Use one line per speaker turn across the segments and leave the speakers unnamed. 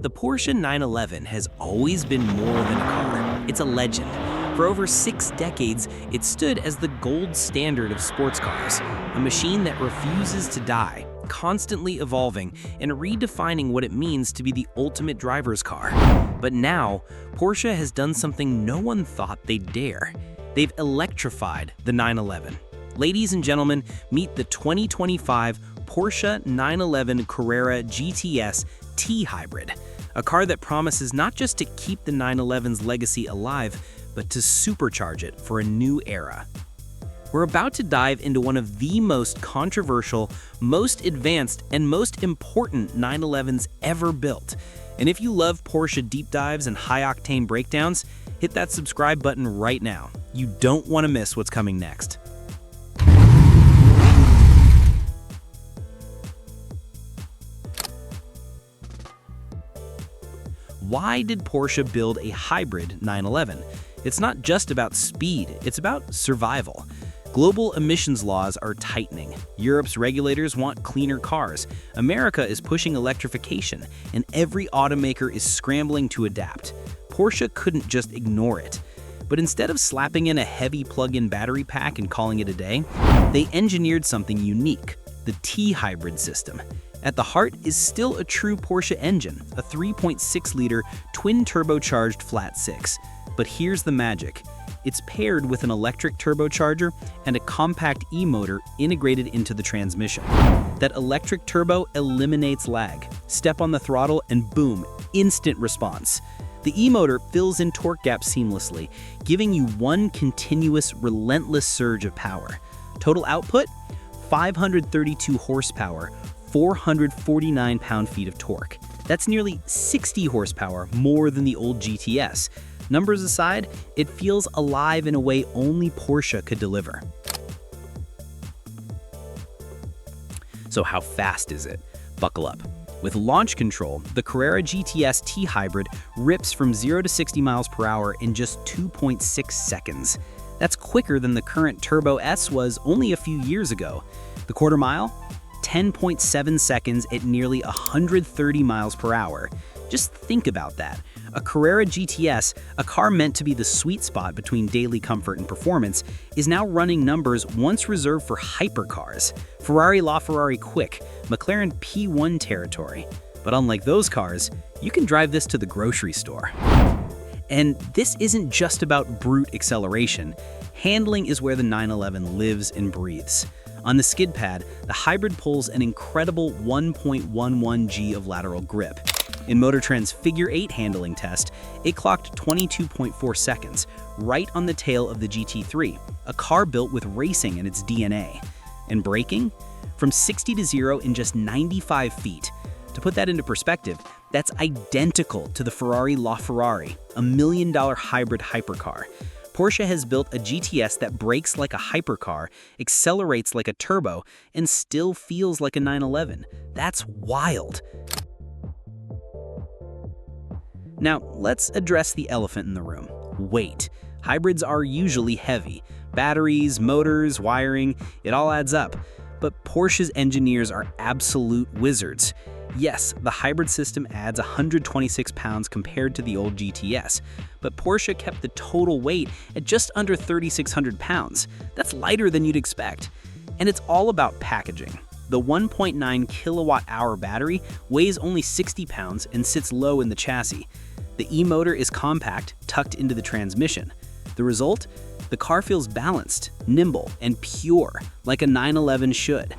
The Porsche 911 has always been more than a car. It's a legend. For over 6 decades, it stood as the gold standard of sports cars, a machine that refuses to die, constantly evolving and redefining what it means to be the ultimate driver's car. But now, Porsche has done something no one thought they'd dare. They've electrified the 911. Ladies and gentlemen, meet the 2025 Porsche 911 Carrera GTS T-Hybrid, a car that promises not just to keep the 911's legacy alive, but to supercharge it for a new era. We're about to dive into one of the most controversial, most advanced, and most important 911s ever built. And if you love Porsche deep dives and high-octane breakdowns, hit that subscribe button right now. You don't want to miss what's coming next. Why did Porsche build a hybrid 911? It's not just about speed, it's about survival. Global emissions laws are tightening. Europe's regulators want cleaner cars. America is pushing electrification, and every automaker is scrambling to adapt. Porsche couldn't just ignore it. But instead of slapping in a heavy plug-in battery pack and calling it a day, they engineered something unique, the T-Hybrid system. At the heart is still a true Porsche engine, a 3.6-liter twin-turbocharged flat-six. But here's the magic. It's paired with an electric turbocharger and a compact e-motor integrated into the transmission. That electric turbo eliminates lag. Step on the throttle and boom, instant response. The e-motor fills in torque gaps seamlessly, giving you one continuous, relentless surge of power. Total output? 532 horsepower, 449 pound-feet of torque. That's nearly 60 horsepower more than the old GTS. Numbers aside, it feels alive in a way only Porsche could deliver. So how fast is it? Buckle up. With launch control, the Carrera GTS T-Hybrid rips from 0 to 60 miles per hour in just 2.6 seconds. That's quicker than the current Turbo S was only a few years ago. The quarter mile? 10.7 seconds at nearly 130 miles per hour. Just think about that. A Carrera GTS, a car meant to be the sweet spot between daily comfort and performance, is now running numbers once reserved for hypercars. Ferrari LaFerrari quick, McLaren P1 territory. But unlike those cars, you can drive this to the grocery store. And this isn't just about brute acceleration. Handling is where the 911 lives and breathes. On the skid pad, the hybrid pulls an incredible 1.11 G of lateral grip. In MotorTrend's Figure 8 handling test, it clocked 22.4 seconds, right on the tail of the GT3, a car built with racing in its DNA. And braking? From 60 to 0 in just 95 feet. To put that into perspective, that's identical to the Ferrari LaFerrari, a $1 million hybrid hypercar. Porsche has built a GTS that brakes like a hypercar, accelerates like a turbo, and still feels like a 911. That's wild. Now, let's address the elephant in the room: weight. Hybrids are usually heavy. Batteries, motors, wiring, it all adds up. But Porsche's engineers are absolute wizards. Yes, the hybrid system adds 126 pounds compared to the old GTS, but Porsche kept the total weight at just under 3,600 pounds. That's lighter than you'd expect. And it's all about packaging. The 1.9 kilowatt-hour battery weighs only 60 pounds and sits low in the chassis. The e-motor is compact, tucked into the transmission. The result? The car feels balanced, nimble, and pure, like a 911 should.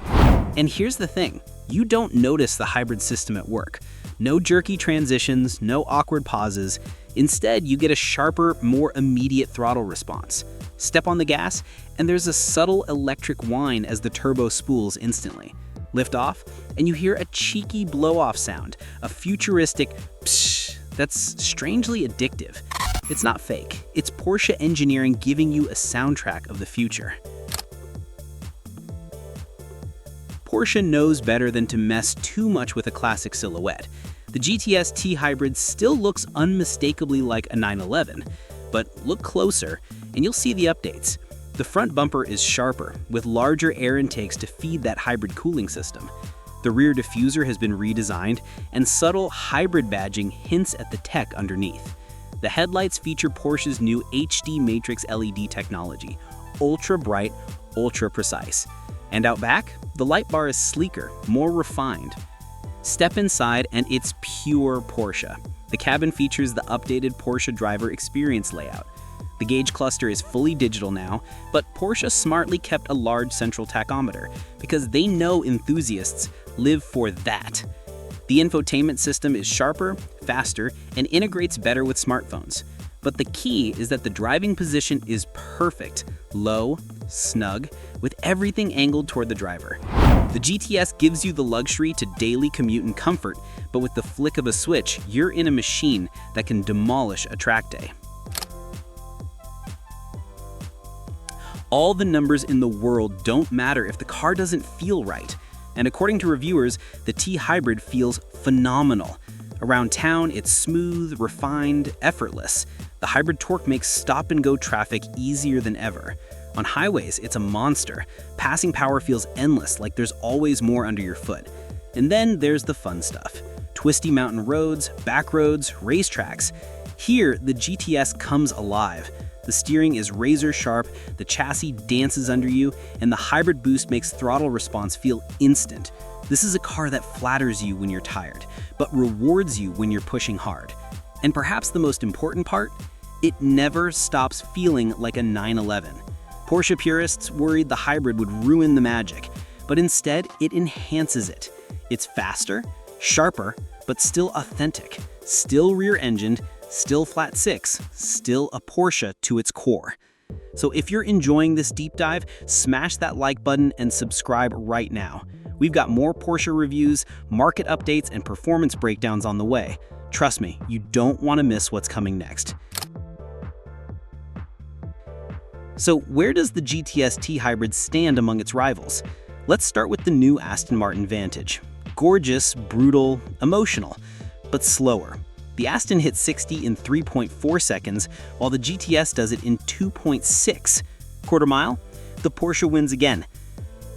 And here's the thing. You don't notice the hybrid system at work. No jerky transitions, no awkward pauses. Instead, you get a sharper, more immediate throttle response. Step on the gas, and there's a subtle electric whine as the turbo spools instantly. Lift off, and you hear a cheeky blow-off sound, a futuristic psh that's strangely addictive. It's not fake. It's Porsche engineering giving you a soundtrack of the future. Porsche knows better than to mess too much with a classic silhouette. The GTS T-Hybrid still looks unmistakably like a 911, but look closer and you'll see the updates. The front bumper is sharper, with larger air intakes to feed that hybrid cooling system. The rear diffuser has been redesigned, and subtle hybrid badging hints at the tech underneath. The headlights feature Porsche's new HD Matrix LED technology, ultra bright, ultra precise. And out back, the light bar is sleeker, more refined. Step inside and it's pure Porsche. The cabin features the updated Porsche driver experience layout. The gauge cluster is fully digital now, but Porsche smartly kept a large central tachometer because they know enthusiasts live for that. The infotainment system is sharper, faster, and integrates better with smartphones. But the key is that the driving position is perfect, low, snug, with everything angled toward the driver. The GTS gives you the luxury to daily commute and comfort, but with the flick of a switch, you're in a machine that can demolish a track day. All the numbers in the world don't matter if the car doesn't feel right. And according to reviewers, the T-Hybrid feels phenomenal. Around town, it's smooth, refined, effortless. The hybrid torque makes stop-and-go traffic easier than ever. On highways, it's a monster. Passing power feels endless, like there's always more under your foot. And then there's the fun stuff. Twisty mountain roads, back roads, racetracks. Here, the GTS comes alive. The steering is razor sharp, the chassis dances under you, and the hybrid boost makes throttle response feel instant. This is a car that flatters you when you're tired, but rewards you when you're pushing hard. And perhaps the most important part, it never stops feeling like a 911. Porsche purists worried the hybrid would ruin the magic, but instead it enhances it. It's faster, sharper, but still authentic, still rear-engined, still flat six, still a Porsche to its core. So if you're enjoying this deep dive, smash that like button and subscribe right now. We've got more Porsche reviews, market updates, and performance breakdowns on the way. Trust me, you don't want to miss what's coming next. So where does the GTS T-Hybrid stand among its rivals? Let's start with the new Aston Martin Vantage. Gorgeous, brutal, emotional, but slower. The Aston hits 60 in 3.4 seconds, while the GTS does it in 2.6. Quarter mile? The Porsche wins again.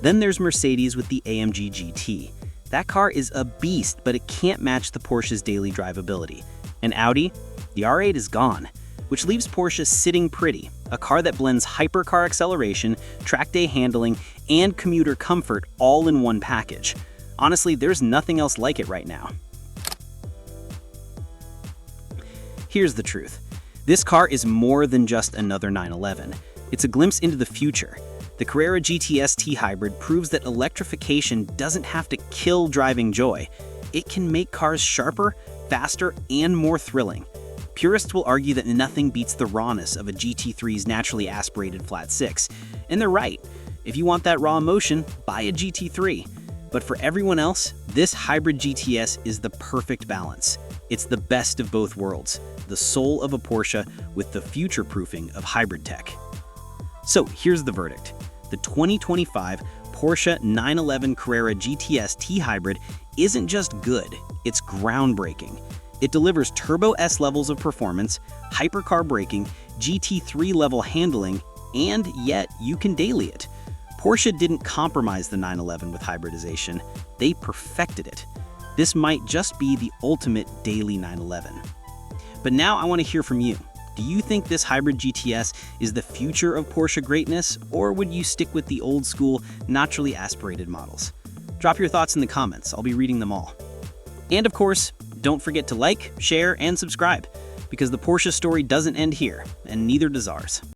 Then there's Mercedes with the AMG GT. That car is a beast, but it can't match the Porsche's daily drivability. And Audi? The R8 is gone, which leaves Porsche sitting pretty, a car that blends hypercar acceleration, track day handling, and commuter comfort all in one package. Honestly, there's nothing else like it right now. Here's the truth. This car is more than just another 911. It's a glimpse into the future. The Carrera GTS T-Hybrid proves that electrification doesn't have to kill driving joy. It can make cars sharper, faster, and more thrilling. Purists will argue that nothing beats the rawness of a GT3's naturally aspirated flat six. And they're right. If you want that raw emotion, buy a GT3. But for everyone else, this hybrid GTS is the perfect balance. It's the best of both worlds, the soul of a Porsche with the future-proofing of hybrid tech. So here's the verdict. The 2025 Porsche 911 Carrera GTS T-Hybrid isn't just good, it's groundbreaking. It delivers Turbo S levels of performance, hypercar braking, GT3-level handling, and yet you can daily it. Porsche didn't compromise the 911 with hybridization, they perfected it. This might just be the ultimate daily 911. But now I want to hear from you. Do you think this hybrid GTS is the future of Porsche greatness, or would you stick with the old school, naturally aspirated models? Drop your thoughts in the comments, I'll be reading them all. And of course, don't forget to like, share, and subscribe, because the Porsche story doesn't end here, and neither does ours.